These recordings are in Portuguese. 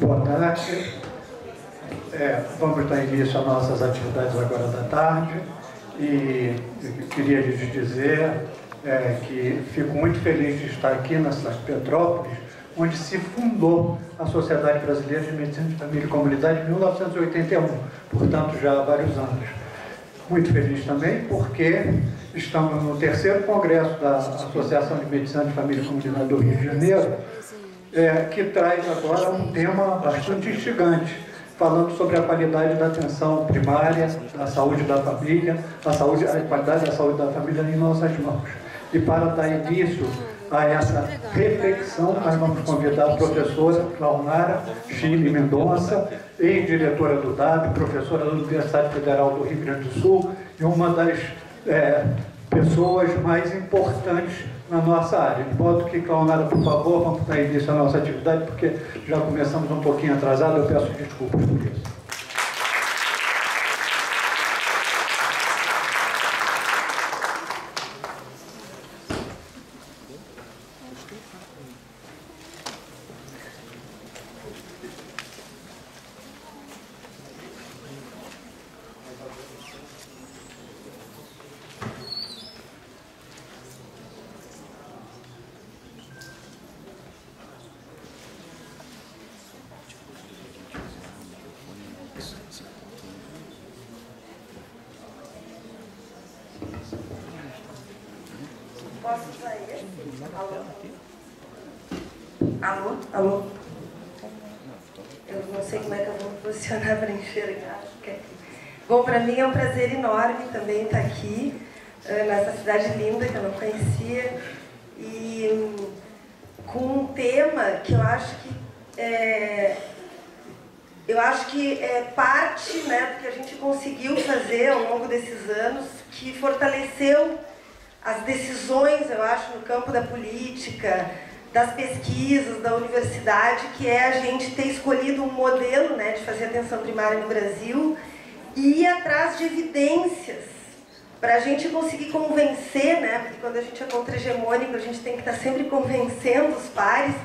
Boa tarde. Vamos dar início às nossas atividades agora da tarde e queria lhes dizer que fico muito feliz de estar aqui na cidade de Petrópolis, onde se fundou a Sociedade Brasileira de Medicina de Família e Comunidade em 1981, portanto já há vários anos. Muito feliz também porque estamos no 3º Congresso da Associação de Medicina de Família e Comunidade do Rio de Janeiro, que traz agora um tema bastante instigante, falando sobre a qualidade da atenção primária, da saúde da família, a qualidade da saúde da família em nossas mãos. E para dar início a essa reflexão, nós vamos convidar a professora Claunara Chile Mendonça, ex-diretora do DAB, professora da Universidade Federal do Rio Grande do Sul e uma das pessoas mais importantes na nossa área. De modo que, Claunara, por favor, vamos dar início à nossa atividade, porque já começamos um pouquinho atrasado, eu peço desculpas por isso. Posso usar esse? Alô? Alô? Eu não sei como é que eu vou me posicionar para enxergar. Bom, para mim é um prazer enorme também estar aqui, nessa cidade linda que eu não conhecia, e com um tema que eu acho que é parte, né, do que a gente conseguiu fazer ao longo desses anos, que fortaleceu as decisões, eu acho, no campo da política, das pesquisas, da universidade, que é a gente ter escolhido um modelo, né, de fazer atenção primária no Brasil e ir atrás de evidências para a gente conseguir convencer, né, porque quando a gente é contra-hegemônico, a gente tem que estar sempre convencendo os pares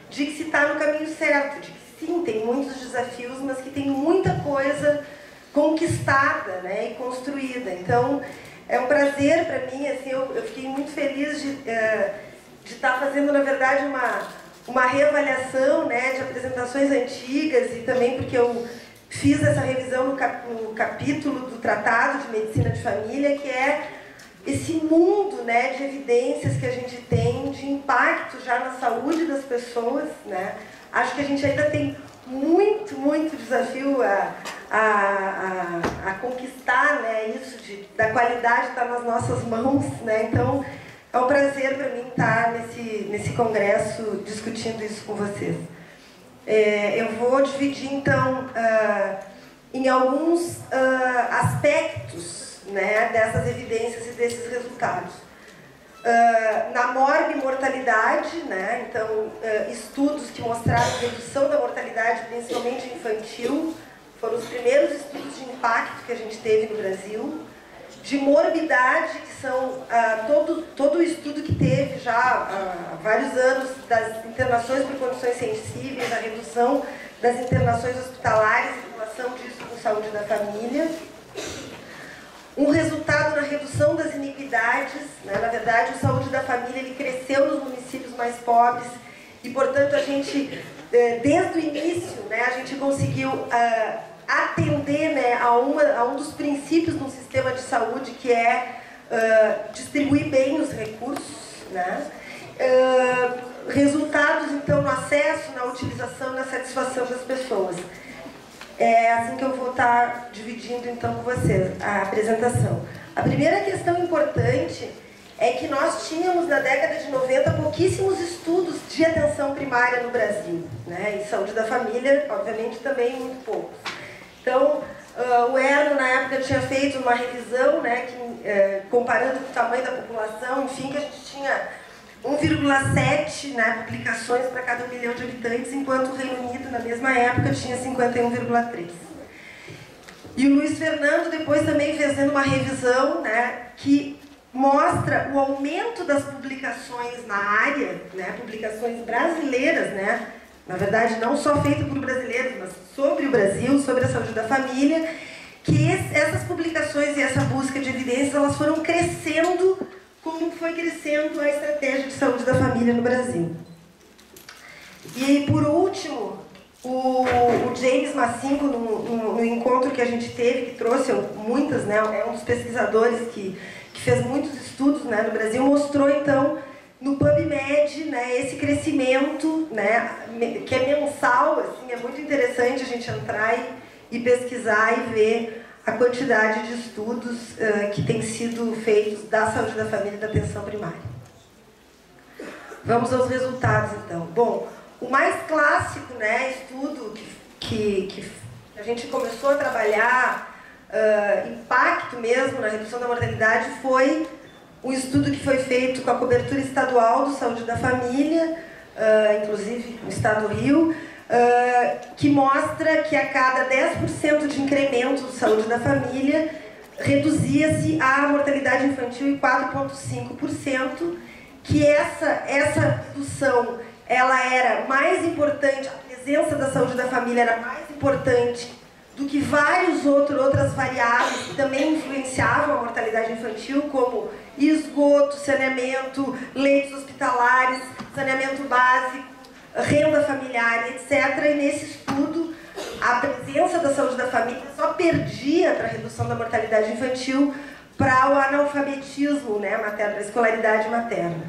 de que se está no caminho certo, de que sim, tem muitos desafios, mas que tem muita coisa conquistada, né, e construída. Então, é um prazer para mim, assim, eu fiquei muito feliz de estar fazendo, na verdade, uma reavaliação, né, de apresentações antigas, e também porque eu fiz essa revisão no capítulo do Tratado de Medicina de Família, que é esse mundo, né, de evidências que a gente tem de impacto já na saúde das pessoas, né. Acho que a gente ainda tem muito, muito desafio a conquistar, né, isso da qualidade estar nas nossas mãos, né. Então é um prazer para mim estar nesse congresso discutindo isso com vocês. Eu vou dividir então em alguns aspectos, né, dessas evidências e desses resultados. Na morbimortalidade, né, então estudos que mostraram redução da mortalidade, principalmente infantil, foram os primeiros estudos de impacto que a gente teve no Brasil. De morbidade, que são todo o estudo que teve já há vários anos das internações por condições sensíveis, a redução das internações hospitalares em relação disso com saúde da família. Um resultado na redução das iniquidades, né? Na verdade, o Saúde da Família ele cresceu nos municípios mais pobres e, portanto, a gente, desde o início, né, a gente conseguiu atender, né, a um dos princípios do sistema de saúde, que é distribuir bem os recursos, né? Resultados, então, no acesso, na utilização, na satisfação das pessoas. É assim que eu vou estar dividindo, então, com vocês a apresentação. A primeira questão importante é que nós tínhamos, na década de 90, pouquíssimos estudos de atenção primária no Brasil, né? E saúde da família, obviamente, também muito poucos. Então, o Erno, na época, tinha feito uma revisão, né, comparando com o tamanho da população, enfim, que a gente tinha 1,7, né, publicações para cada 1 milhão de habitantes, enquanto o Reino Unido, na mesma época, tinha 51,3. E o Luiz Fernando depois também fazendo uma revisão, né, que mostra o aumento das publicações na área, né, publicações brasileiras, né, na verdade não só feito por brasileiros, mas sobre o Brasil, sobre a saúde da família, que essas publicações e essa busca de evidências, elas foram crescendo como foi crescendo a estratégia de saúde da família no Brasil. E, por último, o James Massinco, no encontro que a gente teve, que trouxe muitas, né, é um dos pesquisadores que fez muitos estudos, né, no Brasil, mostrou, então, no PubMed, né, esse crescimento, né, que é mensal, assim, é muito interessante a gente entrar e pesquisar e ver a quantidade de estudos que têm sido feitos da saúde da família e da atenção primária. Vamos aos resultados, então. Bom, o mais clássico, né, estudo que a gente começou a trabalhar, impacto mesmo na redução da mortalidade, foi um estudo que foi feito com a cobertura estadual do Saúde da Família, inclusive no estado do Rio, que mostra que a cada 10% de incremento do Saúde da Família, reduzia-se a mortalidade infantil em 4,5%, que essa redução ela era mais importante, a presença da saúde da família era mais importante do que várias outras variáveis que também influenciavam a mortalidade infantil, como esgoto, saneamento, leitos hospitalares, saneamento básico, renda familiar, etc. E nesse estudo, a presença da saúde da família só perdia para a redução da mortalidade infantil para o analfabetismo, né, materno, a escolaridade materna.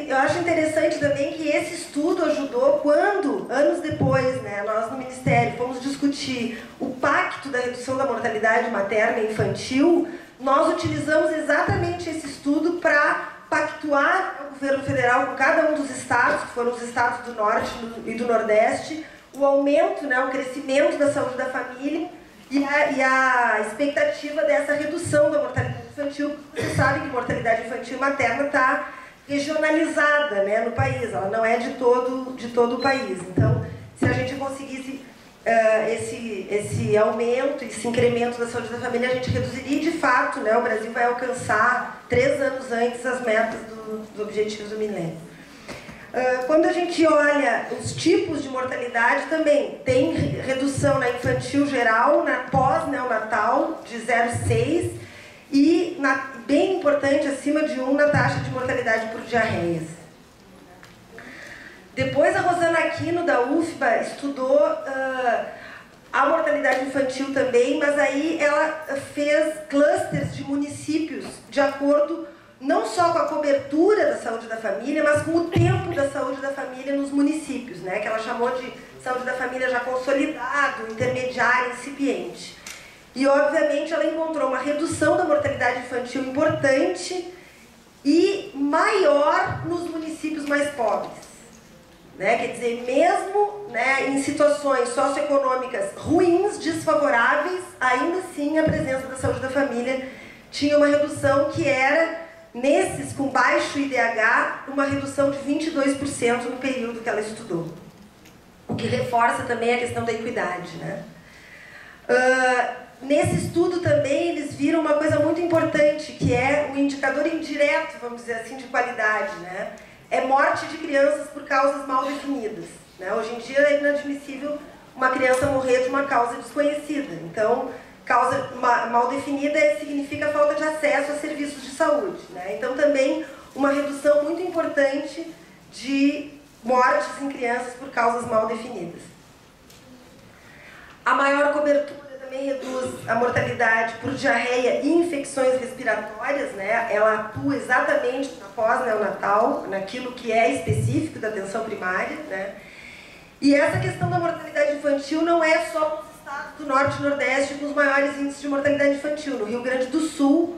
Eu acho interessante também que esse estudo ajudou quando, anos depois, né, nós no Ministério fomos discutir o pacto da redução da mortalidade materna e infantil, nós utilizamos exatamente esse estudo para pactuar o governo federal com cada um dos estados, que foram os estados do Norte e do Nordeste, o aumento, né, o crescimento da saúde da família e a expectativa dessa redução da mortalidade infantil. Você sabe que a mortalidade infantil e materna está regionalizada, né, no país, ela não é de todo o país. Então, se a gente conseguisse esse aumento, esse incremento da saúde da família, a gente reduziria e, de fato, né, o Brasil vai alcançar 3 anos antes as metas dos objetivos do milênio. Quando a gente olha os tipos de mortalidade, também tem redução na infantil geral, na pós-neonatal, de 0,6, e, bem importante, acima de 1 na taxa de mortalidade por diarreias. Depois a Rosana Aquino, da UFBA, estudou a mortalidade infantil também, mas aí ela fez clusters de municípios de acordo não só com a cobertura da saúde da família, mas com o tempo da saúde da família nos municípios, né, que ela chamou de saúde da família já consolidado, intermediário, incipiente. E, obviamente, ela encontrou uma redução da mortalidade infantil importante e maior nos municípios mais pobres. Né? Quer dizer, mesmo, né, em situações socioeconômicas ruins, desfavoráveis, ainda assim a presença da saúde da família tinha uma redução que era, nesses com baixo IDH, uma redução de 22% no período que ela estudou. O que reforça também a questão da equidade, né? Nesse estudo também eles viram uma coisa muito importante, que é um indicador indireto, vamos dizer assim, de qualidade, né? É morte de crianças por causas mal definidas, né? Hoje em dia é inadmissível uma criança morrer de uma causa desconhecida. Então, causa mal definida significa falta de acesso a serviços de saúde, né? Então, também uma redução muito importante de mortes em crianças por causas mal definidas. A maior cobertura também reduz a mortalidade por diarreia e infecções respiratórias, né? Ela atua exatamente na pós-neonatal, naquilo que é específico da atenção primária, né? E essa questão da mortalidade infantil não é só nos estados do Norte e Nordeste com os maiores índices de mortalidade infantil. No Rio Grande do Sul,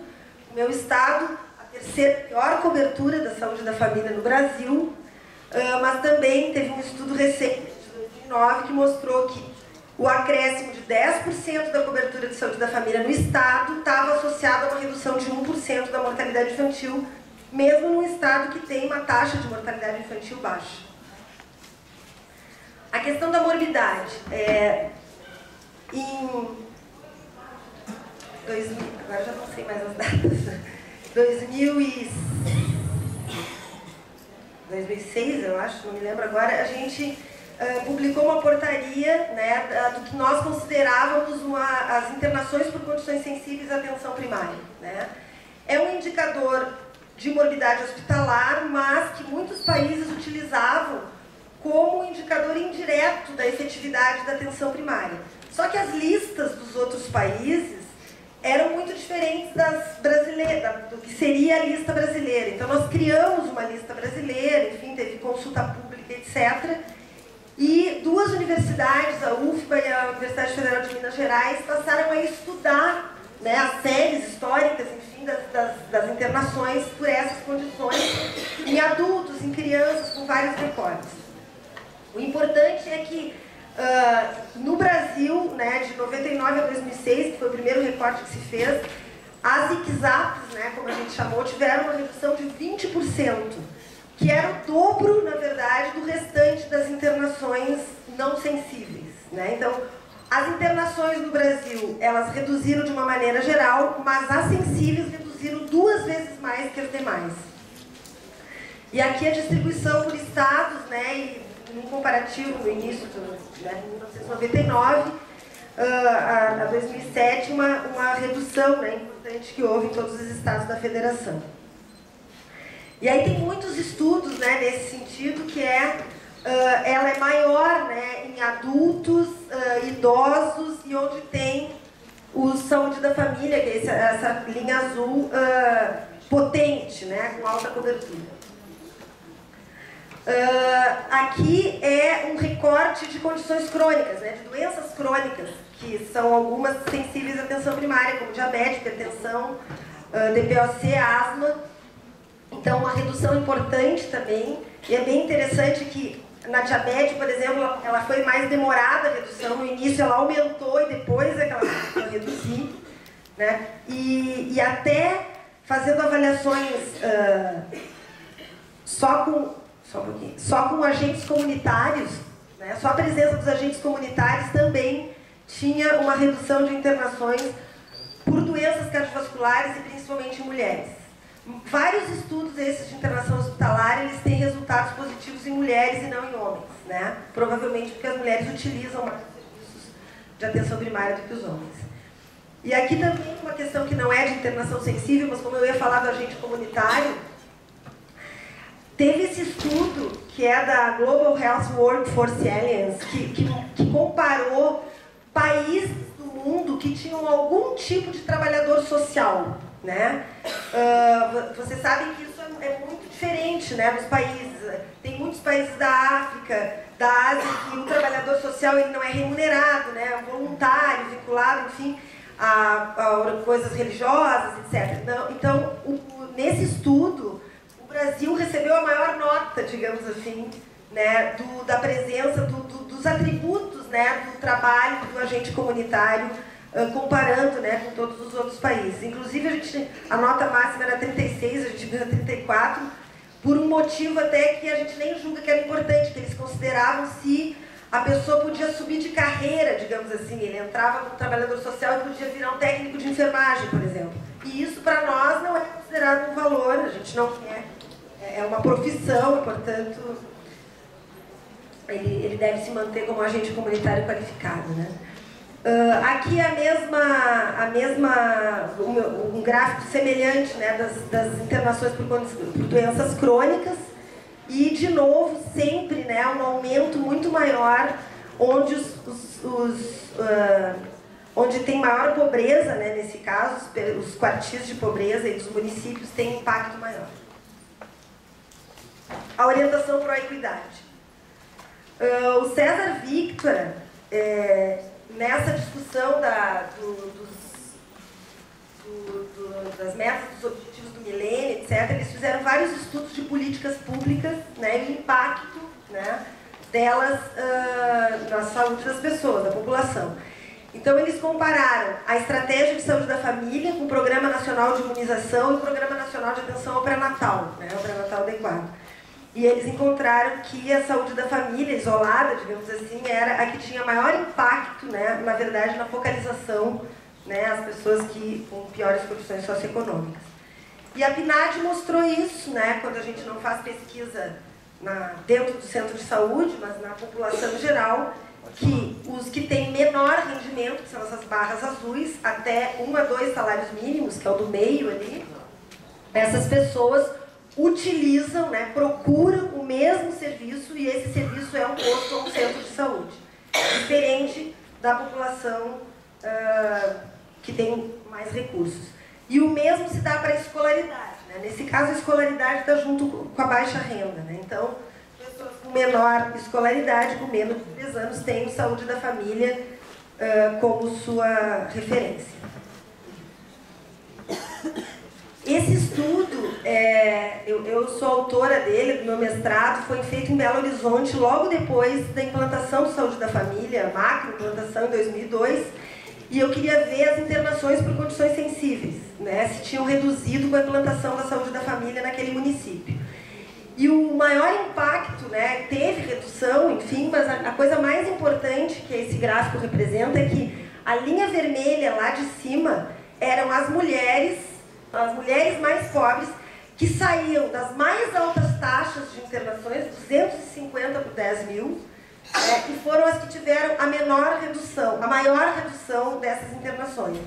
o meu estado, a 3ª pior cobertura da saúde da família no Brasil, mas também teve um estudo recente, de 2009, que mostrou que o acréscimo de 10% da cobertura de saúde da família no estado estava associado a uma redução de 1% da mortalidade infantil, mesmo num estado que tem uma taxa de mortalidade infantil baixa. A questão da morbidade. Em 2000, agora já não sei mais as datas, 2006, 2006, eu acho, não me lembro agora, a gente publicou uma portaria, né, do que nós considerávamos as internações por condições sensíveis à atenção primária, né? É um indicador de morbidade hospitalar, mas que muitos países utilizavam como indicador indireto da efetividade da atenção primária. Só que as listas dos outros países eram muito diferentes das brasileiras, do que seria a lista brasileira. Então nós criamos uma lista brasileira, enfim, teve consulta pública, etc. E duas universidades, a UFBA e a Universidade Federal de Minas Gerais, passaram a estudar, né, as séries históricas, enfim, das internações por essas condições, em adultos, em crianças, com vários recortes. O importante é que no Brasil, né, de 99 a 2006, que foi o primeiro recorte que se fez, as ICSAPs, né, como a gente chamou, tiveram uma redução de 20%, que era o dobro, na verdade, do restante das internações não sensíveis, né? Então, as internações no Brasil, elas reduziram de uma maneira geral, mas as sensíveis reduziram 2 vezes mais que as demais. E aqui a distribuição por estados, né, e num comparativo no início, né, em 1999 a 2007, uma redução, né, importante que houve em todos os estados da federação. E aí tem muitos estudos, né, nesse sentido, que ela é maior, né, em adultos, idosos e onde tem o saúde da família, que é essa linha azul potente, né, com alta cobertura. Aqui é um recorte de condições crônicas, né, de doenças crônicas, que são algumas sensíveis à atenção primária, como diabetes, hipertensão, DPOC, asma. Então, uma redução importante também, e é bem interessante que na diabetes, por exemplo, ela foi mais demorada a redução, no início ela aumentou e depois é que ela começou a reduzir, né? E até fazendo avaliações só com agentes comunitários, né? Só a presença dos agentes comunitários também tinha uma redução de internações por doenças cardiovasculares e principalmente em mulheres. Vários estudos esses de internação hospitalar, eles têm resultados positivos em mulheres e não em homens, né? Provavelmente porque as mulheres utilizam mais serviços de atenção primária do que os homens. E aqui também uma questão que não é de internação sensível, mas como eu ia falar do agente comunitário, teve esse estudo que é da Global Health Workforce Alliance, que comparou países do mundo que tinham algum tipo de trabalhador social, né? Vocês sabem que isso é muito diferente, né, nos países. Tem muitos países da África, da Ásia, que o trabalhador social ele não é remunerado, né, é voluntário, vinculado, enfim, a coisas religiosas, etc. Então, nesse estudo, o Brasil recebeu a maior nota, digamos assim, né, da presença dos atributos, né, do trabalho do agente comunitário, comparando, né, com todos os outros países. Inclusive, a nota máxima era 36, a gente viu 34, por um motivo até que a gente nem julga que era importante, que eles consideravam se a pessoa podia subir de carreira, digamos assim. Ele entrava como trabalhador social e podia virar um técnico de enfermagem, por exemplo. E isso, para nós, não é considerado um valor, a gente não quer. É uma profissão, e, portanto, ele deve se manter como agente comunitário qualificado, né? Aqui um gráfico semelhante, né, das internações por doenças crônicas e, de novo, sempre, né, um aumento muito maior onde, onde tem maior pobreza, né, nesse caso, os quartis de pobreza e dos municípios têm impacto maior. A orientação para a equidade. O César Victor, nessa discussão das metas, dos objetivos do milênio, etc., eles fizeram vários estudos de políticas públicas, né, e o impacto, né, delas na saúde das pessoas, da população. Então, eles compararam a estratégia de saúde da família com o Programa Nacional de Imunização e o Programa Nacional de Atenção ao Pré-Natal, né, ao pré-natal adequado. E eles encontraram que a saúde da família, isolada, digamos assim, era a que tinha maior impacto, né, na verdade, na focalização, né, as pessoas com piores condições socioeconômicas. E a PNAD mostrou isso, né, quando a gente não faz pesquisa dentro do centro de saúde, mas na população geral, que os que têm menor rendimento, que são essas barras azuis, até 1 a 2 salários mínimos, que é o do meio ali, essas pessoas utilizam, né, procuram o mesmo serviço, e esse serviço é um posto ou um centro de saúde, diferente da população que tem mais recursos. E o mesmo se dá para a escolaridade, né? Nesse caso, a escolaridade está junto com a baixa renda, né? Então, pessoas com menor escolaridade, com menos de 3 anos, têm saúde da família como sua referência. Esse estudo, eu sou autora dele, do meu mestrado, foi feito em Belo Horizonte logo depois da implantação do Saúde da Família, macro implantação em 2002, e eu queria ver as internações por condições sensíveis, né, se tinham reduzido com a implantação da Saúde da Família naquele município. E o maior impacto, né, teve redução, enfim, mas a coisa mais importante que esse gráfico representa é que a linha vermelha lá de cima eram as mulheres mais pobres, que saíam das mais altas taxas de internações, 250 por 10 mil, e foram as que tiveram a maior redução dessas internações.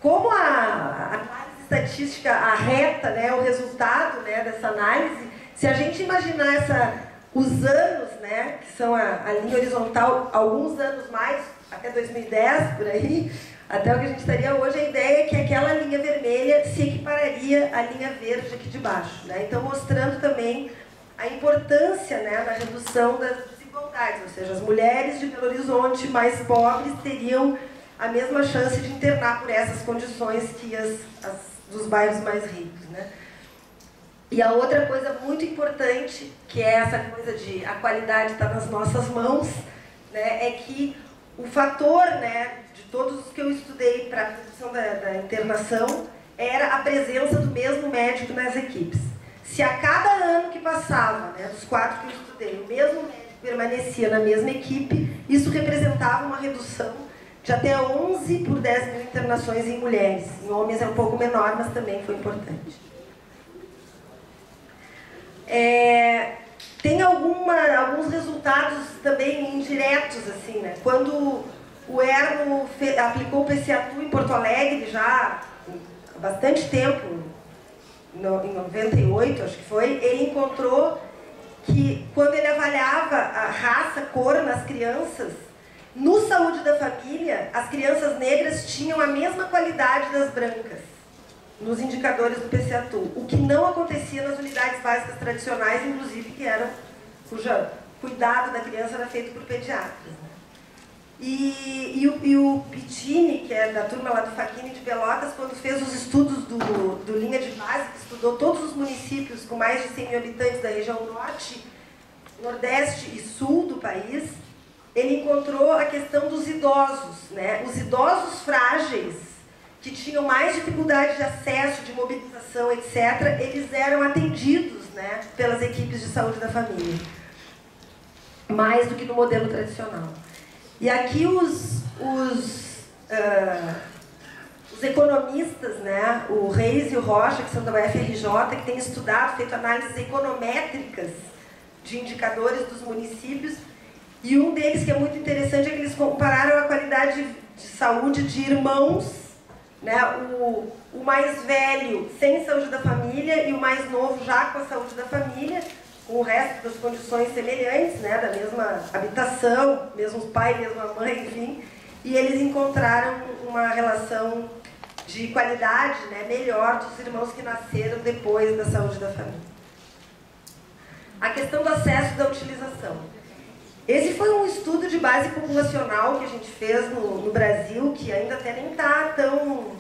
Como a análise estatística arreta, né, o resultado, né, dessa análise, se a gente imaginar os anos, né, que são a linha horizontal, alguns anos mais, até 2010, por aí, até o que a gente estaria hoje, a ideia é que aquela linha vermelha se equipararia à linha verde aqui de baixo, né? Então, mostrando também a importância, né, na redução das desigualdades, ou seja, as mulheres de Belo Horizonte mais pobres teriam a mesma chance de internar por essas condições que as dos bairros mais ricos, né? E a outra coisa muito importante, que é essa coisa de a qualidade está nas nossas mãos, né, é que o fator, né, de todos os que eu estudei para a redução da internação era a presença do mesmo médico nas equipes. Se a cada ano que passava, né, dos 4 que eu estudei, o mesmo médico permanecia na mesma equipe, isso representava uma redução de até 11 por 10 mil internações em mulheres. Em homens é um pouco menor, mas também foi importante. Tem alguns resultados também indiretos, assim, né? Quando o Erno aplicou o PCA-TU em Porto Alegre já há bastante tempo, em 98, acho que foi, ele encontrou que quando ele avaliava a raça, cor nas crianças, no Saúde da Família, as crianças negras tinham a mesma qualidade das brancas nos indicadores do PCA-TU, o que não acontecia nas unidades básicas tradicionais, inclusive cujo cuidado da criança era feito por pediatras. E o Pittini, que é da turma lá do Facchini de Pelotas, quando fez os estudos do Linha de Base, que estudou todos os municípios com mais de 100 mil habitantes da região norte, nordeste e sul do país, ele encontrou a questão dos idosos, né? Os idosos frágeis, que tinham mais dificuldade de acesso, de mobilização, etc., eles eram atendidos, né, pelas equipes de saúde da família, mais do que no modelo tradicional. E aqui os economistas, né, o Reis e o Rocha, que são da UFRJ, que têm estudado, feito análises econométricas de indicadores dos municípios, e um deles que é muito interessante é que eles compararam a qualidade de saúde de irmãos, né, o mais velho sem saúde da família e o mais novo já com a saúde da família, com o resto das condições semelhantes, né, da mesma habitação, mesmo pai, mesma mãe, enfim, e eles encontraram uma relação de qualidade, né, melhor dos irmãos que nasceram depois da saúde da família. A questão do acesso e da utilização. Esse foi um estudo de base populacional que a gente fez no Brasil, que ainda até nem está tão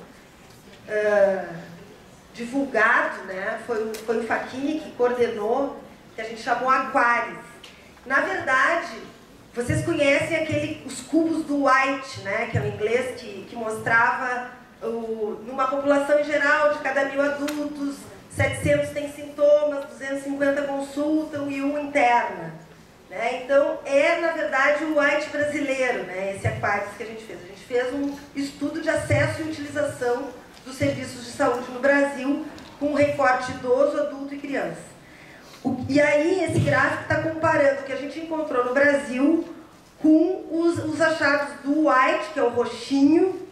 divulgado, né? Foi o Facchini que coordenou, que a gente chamou Aquaris. Na verdade, vocês conhecem os cubos do White, né? Que é o inglês que mostrava numa população em geral, de cada 1000 adultos, 700 têm sintomas, 250 consultam e 1 interna. Né? Então, na verdade, o White brasileiro, né? Esse Aquaris que a gente fez. A gente fez um estudo de acesso e utilização dos serviços de saúde no Brasil, com um recorte idoso, adulto e criança. E aí, esse gráfico está comparando o que a gente encontrou no Brasil com os achados do White, que é o roxinho,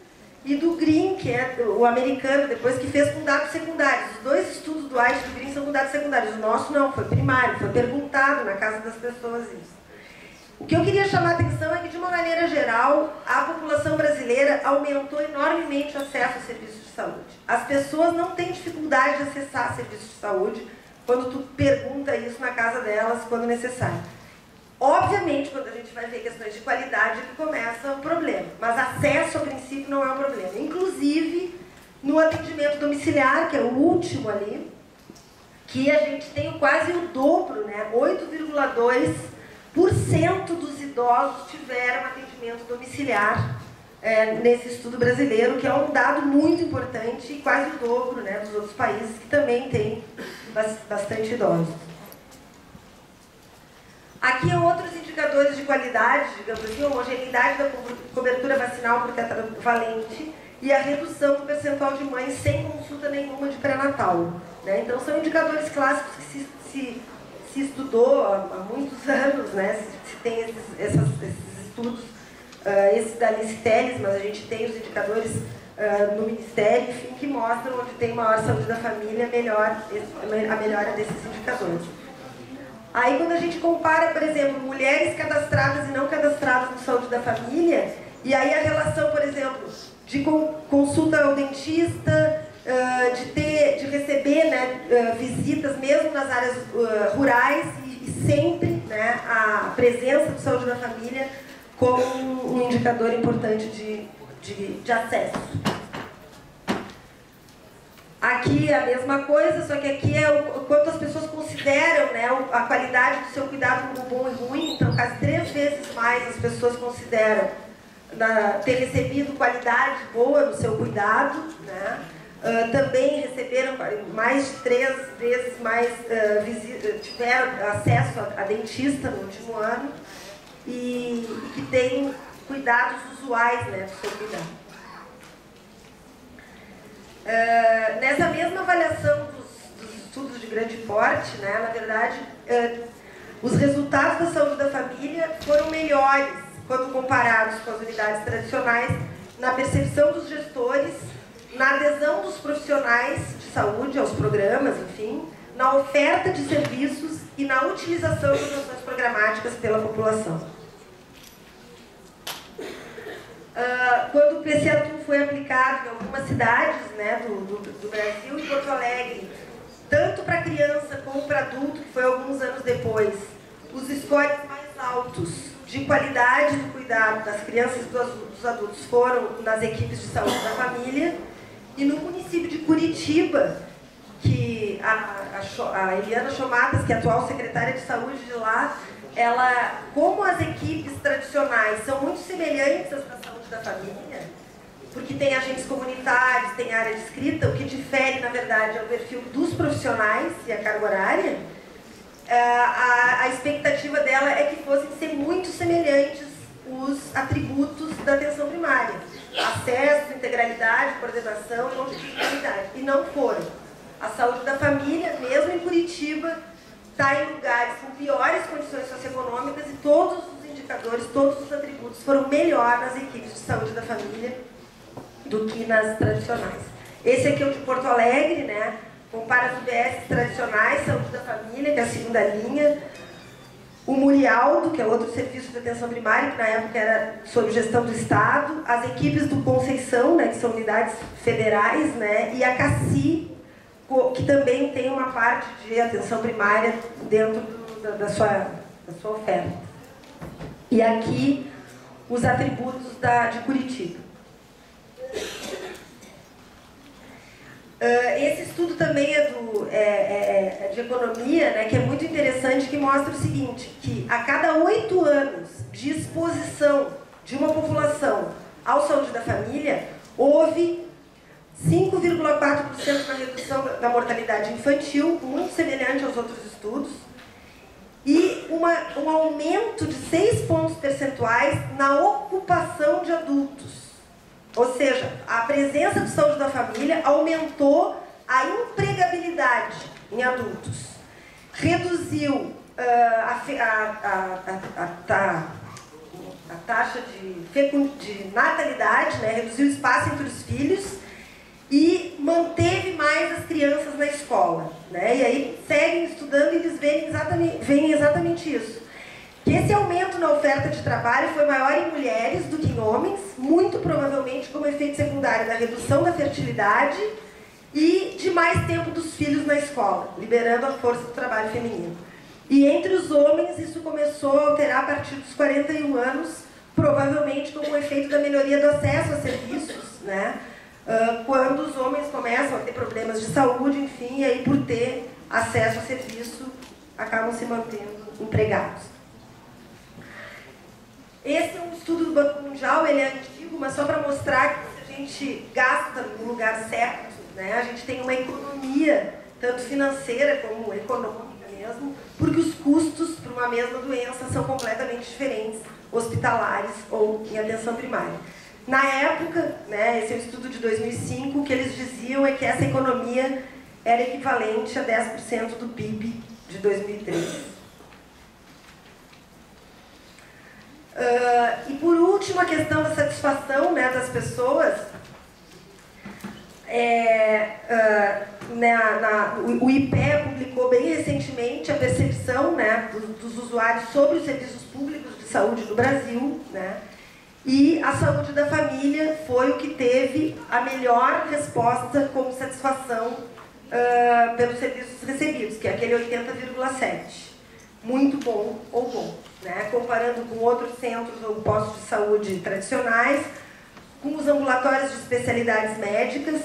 e do Green, que é o americano, depois que fez com dados secundários. Os dois estudos do White e do Green são com dados secundários. O nosso não, foi primário, foi perguntado na casa das pessoas isso. O que eu queria chamar a atenção é que, de uma maneira geral, a população brasileira aumentou enormemente o acesso a serviços de saúde. As pessoas não têm dificuldade de acessar serviços de saúde quando tu pergunta isso na casa delas, quando necessário. Obviamente, quando a gente vai ver questões de qualidade, é que começa o problema. Mas acesso, a princípio, não é um problema. Inclusive, no atendimento domiciliar, que é o último ali, que a gente tem quase o dobro, né? 8,2% dos idosos tiveram atendimento domiciliar nesse estudo brasileiro, que é um dado muito importante e quase o dobro, né, dos outros países que também têm bastante idosos. Aqui outros indicadores de qualidade, digamos assim, a homogeneidade da cobertura vacinal por tetravalente e a redução do percentual de mães sem consulta nenhuma de pré-natal, né? Então, são indicadores clássicos que se estudou há muitos anos, né? Se tem esses estudos, esse da Alice Telles, mas a gente tem os indicadores no Ministério, enfim, que mostram onde tem maior saúde da família, a melhora desses indicadores. Aí, quando a gente compara, por exemplo, mulheres cadastradas e não cadastradas no saúde da família, e aí a relação, por exemplo, de consulta ao dentista, de receber, né, visitas mesmo nas áreas rurais e sempre, né, a presença de saúde da família como um indicador importante de acesso. Aqui é a mesma coisa, só que aqui é o quanto as pessoas consideram, né, a qualidade do seu cuidado como bom e ruim. Então, quase 3 vezes mais as pessoas consideram ter recebido qualidade boa no seu cuidado, né? Também receberam mais de 3 vezes mais, tiveram acesso a dentista no último ano e que têm cuidados usuais, né, do seu cuidado. Nessa mesma avaliação dos estudos de grande porte, né, na verdade, os resultados da saúde da família foram melhores quando comparados com as unidades tradicionais na percepção dos gestores, na adesão dos profissionais de saúde aos programas, enfim, na oferta de serviços e na utilização das ações programáticas pela população. Quando o PCA-TU foi aplicado em algumas cidades, né, do Brasil, em Porto Alegre, tanto para criança como para adulto, que foi alguns anos depois, os scores mais altos de qualidade do cuidado das crianças e dos adultos foram nas equipes de saúde da família. E no município de Curitiba, que a Eliana Chomatas, que é a atual secretária de saúde de lá, ela, como as equipes tradicionais são muito semelhantes às da saúde da família, porque tem agentes comunitários, tem área de escrita, o que difere, na verdade, é o perfil dos profissionais e a carga horária, a expectativa dela é que fossem ser muito semelhantes os atributos da atenção primária. Acesso, integralidade, coordenação e longitudinalidade. E não foram. A saúde da família, mesmo em Curitiba, está em lugares com piores condições socioeconômicas e todos os indicadores, todos os atributos foram melhor nas equipes de saúde da família do que nas tradicionais. Esse aqui é o de Porto Alegre, né? Compara as UBS tradicionais, saúde da família, que é a segunda linha. O Murialdo, que é outro serviço de atenção primária, que na época era sob gestão do Estado, as equipes do Conceição, né, que são unidades federais, né, e a CACI, que também tem uma parte de atenção primária dentro da sua oferta. E aqui, os atributos de Curitiba. Esse estudo também é de economia, né, que é muito interessante, que mostra o seguinte, que a cada 8 anos de exposição de uma população à saúde da família, houve 5,4% na redução da mortalidade infantil, muito semelhante aos outros estudos, e um aumento de 6 pontos percentuais na ocupação de adultos. Ou seja, a presença de saúde da família aumentou a empregabilidade em adultos. reduziu a taxa de natalidade, né? Reduziu o espaço entre os filhos e manteve mais as crianças na escola, né? E aí seguem estudando e eles veem exatamente isso. Que esse aumento na oferta de trabalho foi maior em mulheres do que em homens, muito provavelmente como efeito secundário da redução da fertilidade e de mais tempo dos filhos na escola, liberando a força do trabalho feminino. E entre os homens isso começou a alterar a partir dos 41 anos, provavelmente como um efeito da melhoria do acesso a serviços, né? Quando os homens começam a ter problemas de saúde, enfim, e aí por ter acesso a serviço, acabam se mantendo empregados. Esse é um estudo do Banco Mundial, ele é antigo, mas só para mostrar que se a gente gasta no lugar certo, né, a gente tem uma economia, tanto financeira como econômica mesmo, porque os custos para uma mesma doença são completamente diferentes, hospitalares ou em atenção primária. Na época, né, esse é um estudo de 2005, o que eles diziam é que essa economia era equivalente a 10% do PIB de 2003. E por último, a questão da satisfação, né, das pessoas. O IPEA publicou bem recentemente a percepção, né, dos usuários sobre os serviços públicos de saúde no Brasil, né, e a saúde da família foi o que teve a melhor resposta como satisfação pelos serviços recebidos, que é aquele 80,7. Muito bom ou bom, né? Comparando com outros centros ou postos de saúde tradicionais, com os ambulatórios de especialidades médicas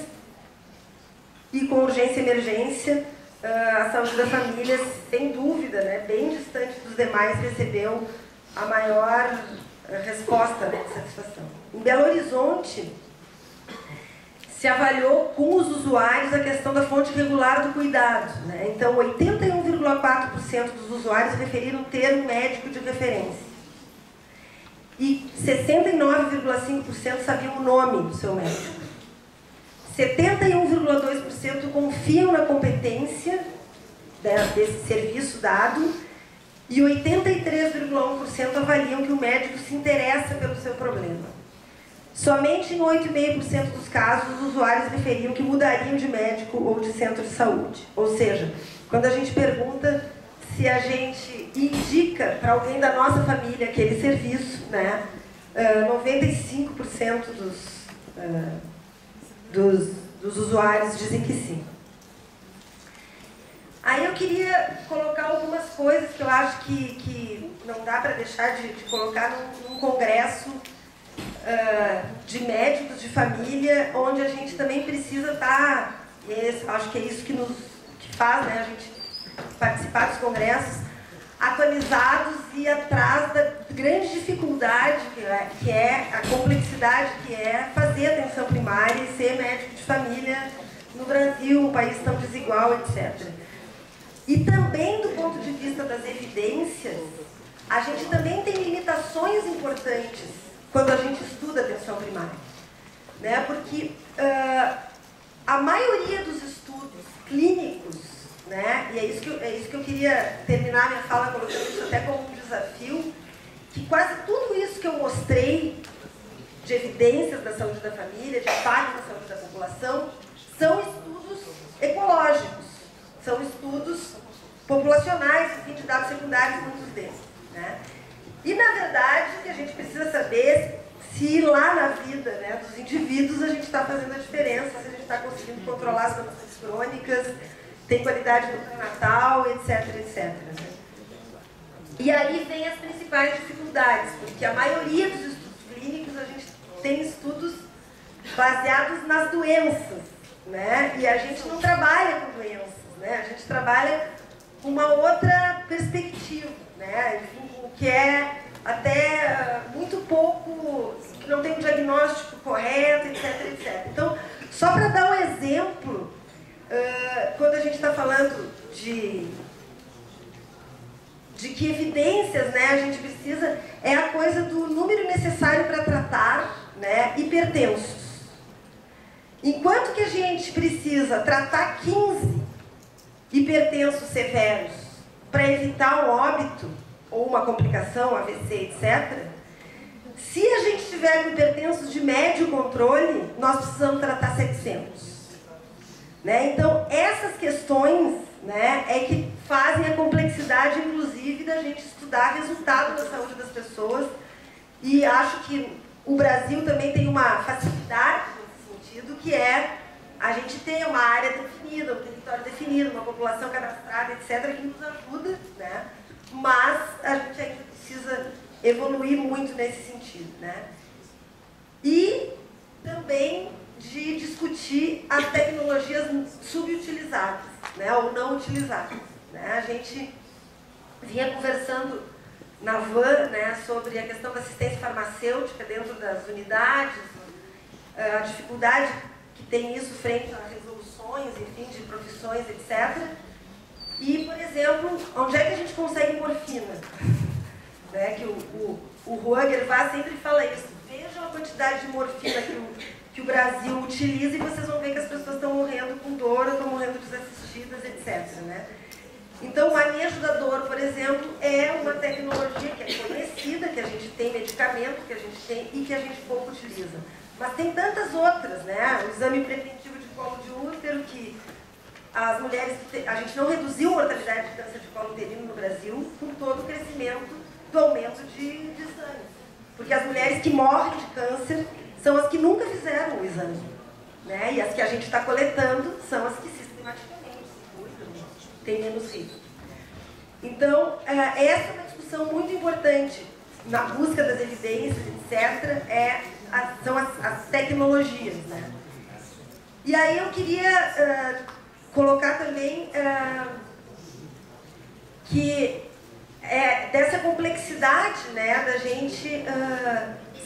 e com urgência e emergência, a saúde da família, sem dúvida, né, bem distante dos demais, recebeu a maior resposta, né, de satisfação. Em Belo Horizonte, se avaliou com os usuários a questão da fonte regular do cuidado, né? Então, 81,4% dos usuários referiram ter um médico de referência. E 69,5% sabiam o nome do seu médico. 71,2% confiam na competência desse serviço dado e 83,1% avaliam que o médico se interessa pelo seu problema. Somente em 8,5% dos casos, os usuários referiam que mudariam de médico ou de centro de saúde. Ou seja, quando a gente pergunta se a gente indica para alguém da nossa família aquele serviço, né, 95% dos usuários dizem que sim. Aí eu queria colocar algumas coisas que eu acho que não dá para deixar de colocar num congresso de médicos de família, onde a gente também precisa estar, acho que é isso que faz, né, a gente participar dos congressos, atualizados e atrás da grande dificuldade que é a complexidade que é fazer atenção primária e ser médico de família no Brasil, um país tão desigual, etc. E também do ponto de vista das evidências, a gente também tem limitações importantes quando a gente estuda atenção primária, né? Porque a maioria dos estudos clínicos, né? E é isso que eu queria terminar minha fala colocando isso até como um desafio, que quase tudo isso que eu mostrei de evidências da saúde da família, de impacto na saúde da população, são estudos ecológicos, são estudos populacionais, enfim, de dados secundários, muitos deles, né? E, na verdade, o que a gente precisa saber se lá na vida, né, dos indivíduos a gente está fazendo a diferença, se a gente está conseguindo controlar as doenças crônicas, tem qualidade do pré-natal, etc, etc. E aí vem as principais dificuldades, porque a maioria dos estudos clínicos a gente tem estudos baseados nas doenças, né? E a gente não trabalha com doenças, né? A gente trabalha com uma outra perspectiva, né? Enfim, o que é até muito pouco, que não tem um diagnóstico correto, etc, etc. Então, só para dar um exemplo, quando a gente está falando de que evidências, né, a gente precisa, é a coisa do número necessário para tratar, né, hipertensos. Enquanto que a gente precisa tratar 15 hipertensos severos para evitar um óbito ou uma complicação, AVC, etc., se a gente tiver com hipertensos de médio controle, nós precisamos tratar 700. Né? Então, essas questões, né, é que fazem a complexidade, inclusive, da gente estudar resultado da saúde das pessoas. E acho que o Brasil também tem uma facilidade nesse sentido, que é a gente ter uma área definida, um território definido, uma população cadastrada, etc., que nos ajuda, né? Mas a gente ainda precisa evoluir muito nesse sentido, né? E também de discutir as tecnologias subutilizadas, né, ou não utilizadas. Né? A gente vinha conversando na van, né, sobre a questão da assistência farmacêutica dentro das unidades, a dificuldade que tem isso frente a resoluções, enfim, de profissões, etc. E, por exemplo, onde é que a gente consegue morfina? Né, que o Juan Gervais sempre fala isso. Vejam a quantidade de morfina que o Brasil utiliza e vocês vão ver que as pessoas estão morrendo com dor, estão morrendo desassistidas, etc. Né? Então, o manejo da dor, por exemplo, é uma tecnologia que é conhecida, que a gente tem medicamento, que a gente tem e que a gente pouco utiliza. Mas tem tantas outras, né? O exame preventivo de colo de útero, que as mulheres... A gente não reduziu a mortalidade de câncer de colo uterino no Brasil com todo o crescimento do aumento de exames. Porque as mulheres que morrem de câncer são as que nunca fizeram o exame. Né? E as que a gente está coletando são as que sistematicamente se cuidam, têm menos risco. Então, essa é uma discussão muito importante na busca das evidências, etc., são as tecnologias. Né? E aí eu queria colocar também que dessa complexidade, né, da gente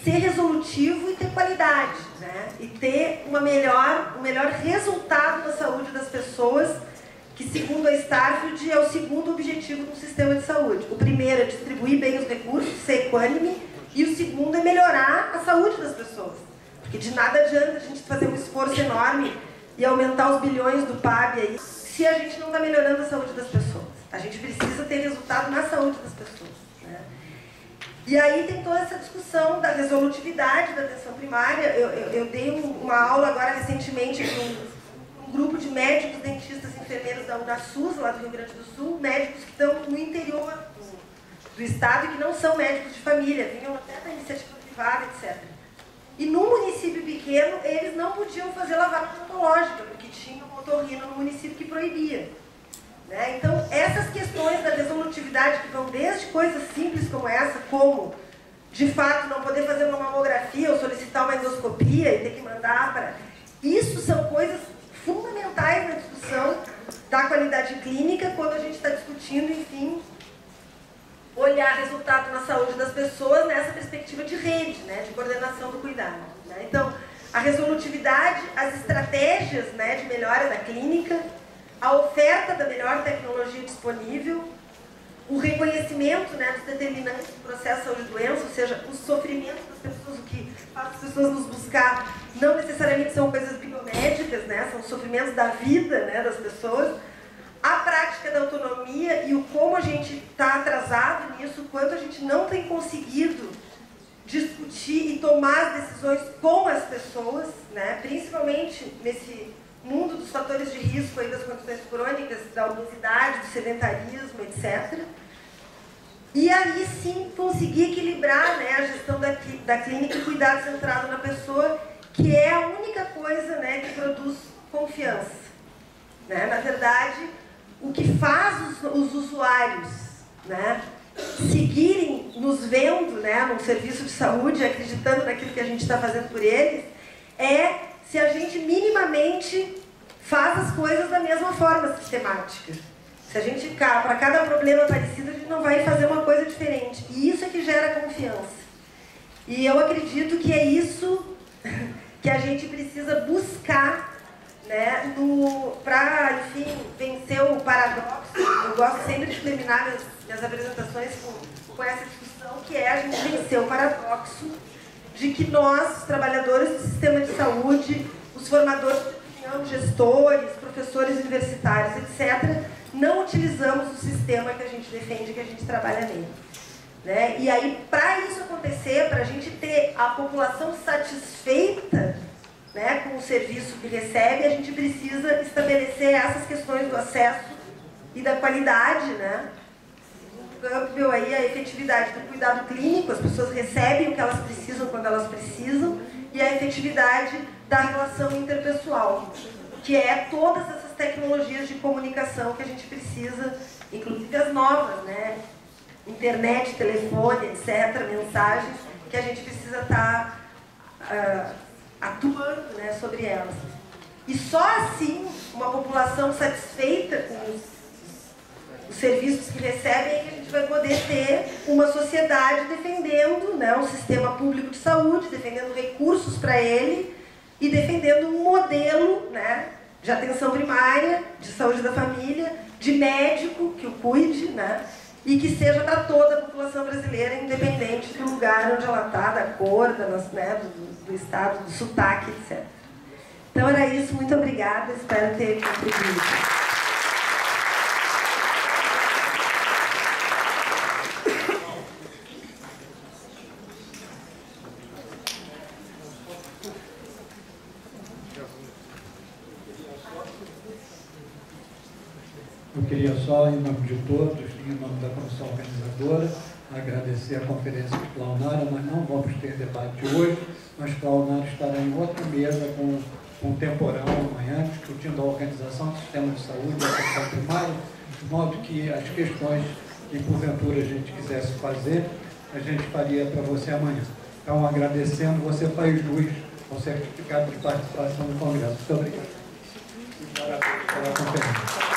ser resolutivo e ter qualidade, né, e ter um melhor resultado na saúde das pessoas, que, segundo a Starfield, é o segundo objetivo do sistema de saúde. O primeiro é distribuir bem os recursos, ser equânime, e o segundo é melhorar a saúde das pessoas. Porque de nada adianta a gente fazer um esforço enorme e aumentar os bilhões do PAB aí, se a gente não está melhorando a saúde das pessoas. A gente precisa ter resultado na saúde das pessoas. Né? E aí tem toda essa discussão da resolutividade da atenção primária. Eu dei uma aula agora recentemente com um grupo de médicos, dentistas e enfermeiros da UNASUS, lá do Rio Grande do Sul, médicos que estão no interior do estado e que não são médicos de família, vinham até da iniciativa privada, etc. E num município pequeno, eles não podiam fazer lavagem odontológica, porque tinha um otorrino no município que proibia. Né? Então, essas questões da resolutividade, que vão desde coisas simples como essa, como, de fato, não poder fazer uma mamografia ou solicitar uma endoscopia e ter que mandar para... Isso são coisas fundamentais na discussão da qualidade clínica, quando a gente está discutindo, enfim, olhar resultado na saúde das pessoas nessa perspectiva de rede, né, de coordenação do cuidado. Né? Então, a resolutividade, as estratégias, né, de melhora da clínica, a oferta da melhor tecnologia disponível, o reconhecimento, né, dos determinantes do processo de saúde e doença, ou seja, o sofrimento das pessoas, o que faz as pessoas nos buscar, não necessariamente são coisas biomédicas, né, são sofrimentos da vida, né, das pessoas, a prática da autonomia e o como a gente está atrasado nisso, o quanto a gente não tem conseguido discutir e tomar as decisões com as pessoas, né, principalmente nesse mundo dos fatores de risco aí das condições crônicas, da obesidade, do sedentarismo, etc. E aí sim conseguir equilibrar, né, a gestão da clínica e cuidado centrado na pessoa, que é a única coisa, né, que produz confiança. Né? Na verdade, o que faz os usuários, né, seguirem nos vendo, né, num serviço de saúde, acreditando naquilo que a gente está fazendo por eles, é se a gente minimamente faz as coisas da mesma forma sistemática. Se a gente, para cada problema parecido, a gente não vai fazer uma coisa diferente. E isso é que gera confiança. E eu acredito que é isso que a gente precisa buscar, né, para, enfim, vencer o paradoxo. Eu gosto sempre de terminar minhas apresentações com essa discussão, que é a gente vencer o paradoxo de que nós, os trabalhadores do sistema de saúde, os formadores de opinião, gestores, professores universitários, etc., não utilizamos o sistema que a gente defende, que a gente trabalha nele. Né? E aí, para isso acontecer, para a gente ter a população satisfeita, né, com o serviço que recebe, a gente precisa estabelecer essas questões do acesso e da qualidade, né? Viu aí a efetividade do cuidado clínico, as pessoas recebem o que elas precisam quando elas precisam, e a efetividade da relação interpessoal, que é todas essas tecnologias de comunicação que a gente precisa, inclusive as novas, né? Internet, telefone, etc., mensagens, que a gente precisa estar atuando, né, sobre elas. E só assim, uma população satisfeita com os serviços que recebem, é que a gente vai poder ter uma sociedade defendendo, né, um sistema público de saúde, defendendo recursos para ele e defendendo um modelo, né, de atenção primária, de saúde da família, de médico que o cuide, né, e que seja para toda a população brasileira, independente do lugar onde ela está, da cor, né, do estado, do sotaque, etc. Então era isso, muito obrigada, espero ter contribuído. Eu queria só, em nome de todos, em nome da comissão organizadora, agradecer a conferência que explanaram, mas não vamos ter debate hoje, mas Plaunaro estará em outra mesa com um temporão amanhã, discutindo a organização do sistema de saúde e a atenção primária, de modo que as questões que porventura a gente quisesse fazer, a gente faria para você amanhã. Então, agradecendo, você faz jus ao certificado de participação no Congresso. Muito obrigado. E parabéns pela conferência.